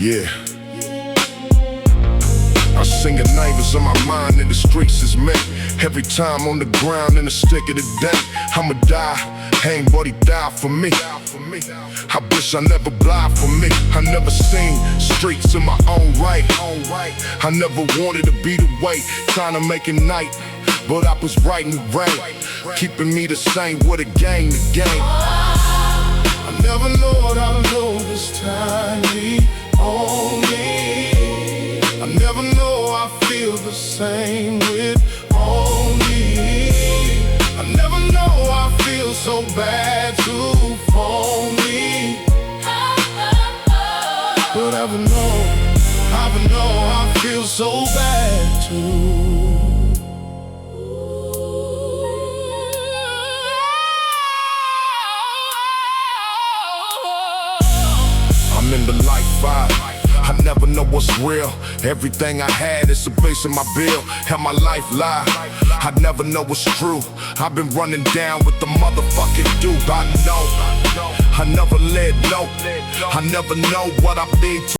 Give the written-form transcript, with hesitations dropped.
Yeah. I sing your neighbors on my mind in the streets is me. Every time on the ground in the stick of the day, I'ma die, hang buddy die for me. I wish I never blind for me. I never seen streets in my own right. I never wanted to be the way, trying to make it night, but I was right in the rain, keeping me the same with a gang to gang. I never know what I know this time be on me. I never know I feel the same with only. I never know I feel so bad to for me. But I know I feel so bad too. I'm in the life vibe, I never know what's real. Everything I had is a base in my bill, and my life lie. I never know what's true. I've been running down with the motherfucking dude. I know I never let no. I never know what I need to